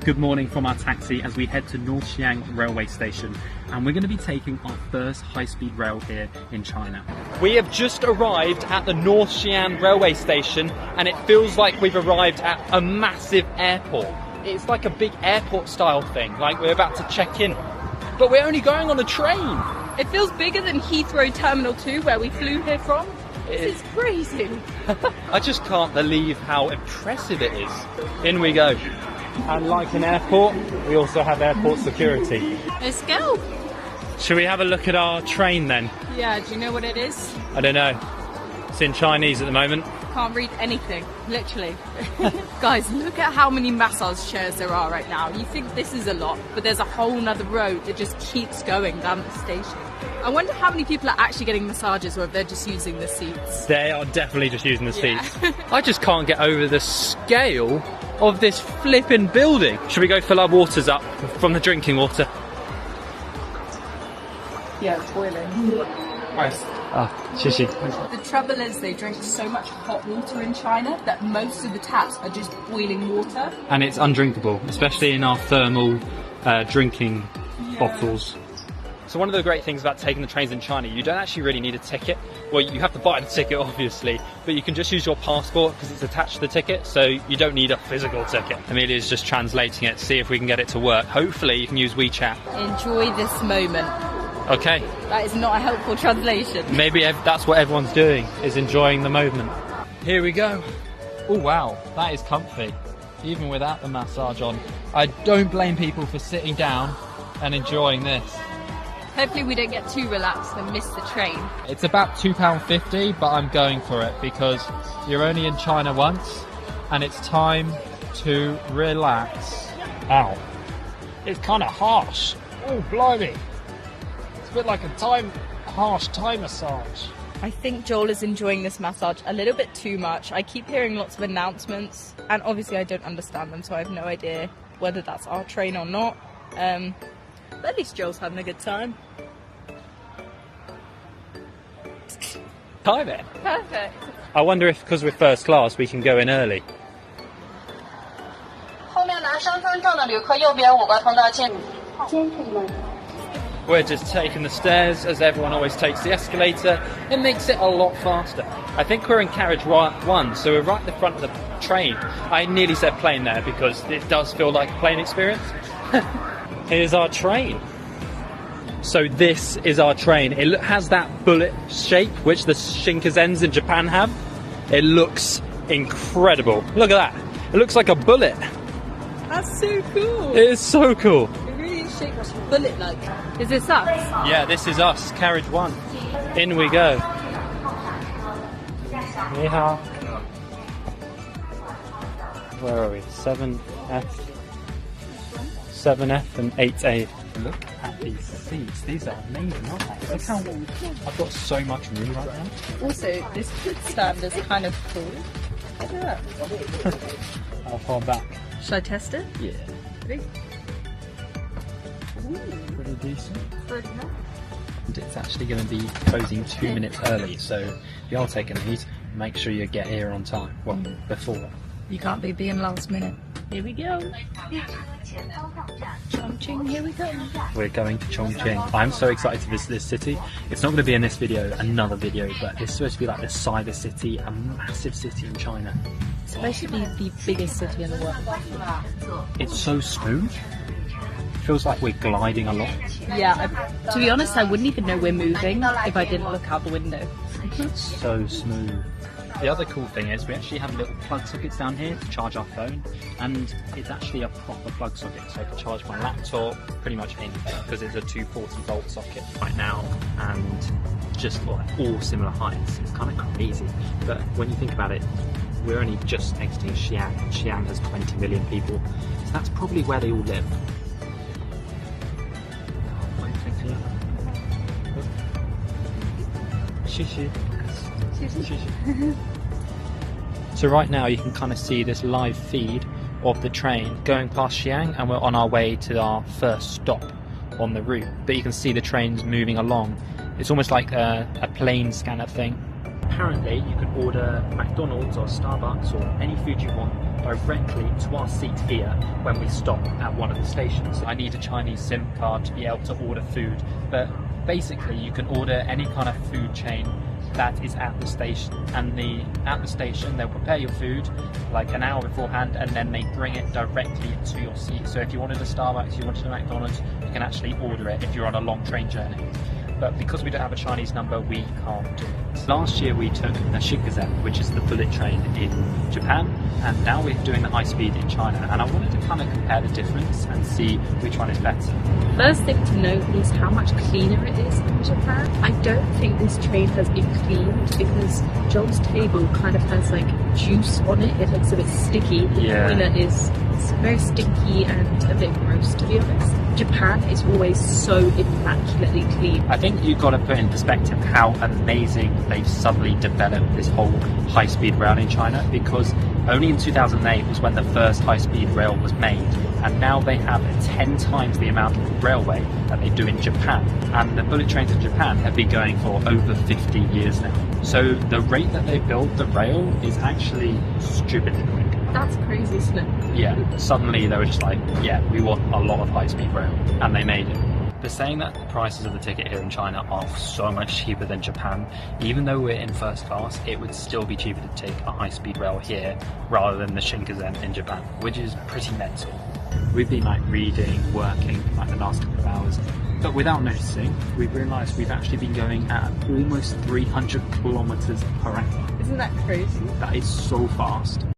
Good morning from our taxi as we head to North Xi'an railway station, and we're going to be taking our first high-speed rail here in China. We have just arrived at the North Xi'an railway station, and it feels like we've arrived at a massive airport. It's like a big airport style thing, like we're about to check in, but we're only going on a train. It feels bigger than Heathrow Terminal 2 where we flew here from. This is crazy. I just can't believe how impressive it is. In we go. And like an airport, we also have airport security. Let's go. Should we have a look at our train then? Yeah, do you know what it is? I don't know. It's in Chinese at the moment. Can't read anything, literally. Guys, look at how many massage chairs there are right now. You think this is a lot, but there's a whole nother road that just keeps going down the station. I wonder how many people are actually getting massages or if they're just using the seats. They are definitely just using the seats. I just can't get over the scale of this flipping building. Should we go fill our waters up from the drinking water? Yeah, it's boiling. Nice. Shishi. The trouble is they drink so much hot water in China that most of the taps are just boiling water. And it's undrinkable, especially in our thermal drinking bottles. So one of the great things about taking the trains in China, you don't actually really need a ticket. Well, you have to buy the ticket, obviously, but you can just use your passport because it's attached to the ticket, so you don't need a physical ticket. Amelia's just translating it to see if we can get it to work. Hopefully you can use WeChat. Enjoy this moment. Okay. That is not a helpful translation. Maybe that's what everyone's doing, is enjoying the moment. Here we go. Oh wow, that is comfy, even without the massage on. I don't blame people for sitting down and enjoying this. Hopefully we don't get too relaxed and miss the train. It's about £2.50, but I'm going for it because you're only in China once and it's time to relax. Ow. It's kind of harsh. Oh, blimey. It's a bit like a harsh Thai massage. I think Joel is enjoying this massage a little bit too much. I keep hearing lots of announcements and obviously I don't understand them, so I have no idea whether that's our train or not. But at least Joel's having a good time. Hi there. Perfect. I wonder if, because we're first class, we can go in early. We're just taking the stairs, as everyone always takes the escalator. It makes it a lot faster. I think we're in carriage 1, so we're right at the front of the train. I nearly said plane there because it does feel like a plane experience. Here's our train. So this is our train. It has that bullet shape which the Shinkansens in Japan have. It looks incredible. Look at that. It looks like a bullet. That's so cool. It is so cool. It really is shaped bullet-like. Is this us? Yeah, this is us, carriage 1. In we go. Ni hao. Where are we? 7F and 8A. Look at these seats. These are amazing, aren't they? Look how I've got so much room right now. Also, this stand is kind of cool. Look at that. How far back? Should I test it? Yeah. Ready? Pretty decent. Pretty nice. And it's actually going to be closing 2 minutes early, so if you are taking these, make sure you get here on time. Well, before. You can't be being last minute. Here we go. Chongqing, here we go. We're going to Chongqing. I'm so excited to visit this city. It's not going to be in this video, another video, but it's supposed to be like the cyber city, a massive city in China. It's supposed to be the biggest city in the world. It's so smooth. It feels like we're gliding a lot. Yeah, to be honest, I wouldn't even know we're moving if I didn't look out the window. So smooth. The other cool thing is we actually have little plug sockets down here to charge our phone, and it's actually a proper plug socket, so I can charge my laptop, pretty much anything, because it's a 240 volt socket right now, and just like all similar heights. It's kind of crazy, but when you think about it, we're only just exiting Xi'an. Xi'an has 20 million people, so that's probably where they all live. Shishi. So right now you can kind of see this live feed of the train going past Xi'an, and we're on our way to our first stop on the route, but you can see the trains moving along. It's almost like a plane scanner thing. Apparently you can order McDonald's or Starbucks or any food you want directly to our seat here when we stop at one of the stations. I need a Chinese SIM card to be able to order food, but basically you can order any kind of food chain that is at the station, and at the station they'll prepare your food like an hour beforehand, and then they bring it directly to your seat. So if you wanted a Starbucks, you wanted a McDonald's, you can actually order it if you're on a long train journey. But because we don't have a Chinese number, we can't do it. Last year we took the Shinkansen, which is the bullet train in Japan, and now we're doing the high speed in China, and I wanted to kind of compare the difference and see which one is better. First thing to note is how much cleaner it is in Japan. I don't think this train has been cleaned because Joel's table kind of has like juice on it. It looks a bit sticky. The toilet is very stinky and a bit gross, to be honest. Japan is always so immaculately clean. I think you've got to put in perspective how amazing they've suddenly developed this whole high-speed rail in China, because only in 2008 was when the first high-speed rail was made, and now they have 10 times the amount of railway that they do in Japan, and the bullet trains in Japan have been going for over 50 years now. So the rate that they build the rail is actually stupidly quick. That's crazy, isn't it? Yeah, suddenly they were just like, yeah, we want a lot of high-speed rail, and they made it. They're saying that the prices of the ticket here in China are so much cheaper than Japan. Even though we're in first class, it would still be cheaper to take a high-speed rail here rather than the Shinkansen in Japan, which is pretty mental. We've been like reading, working for like the last couple of hours, but without noticing, we've realised we've actually been going at almost 300 kilometers per hour. Isn't that crazy? That is so fast.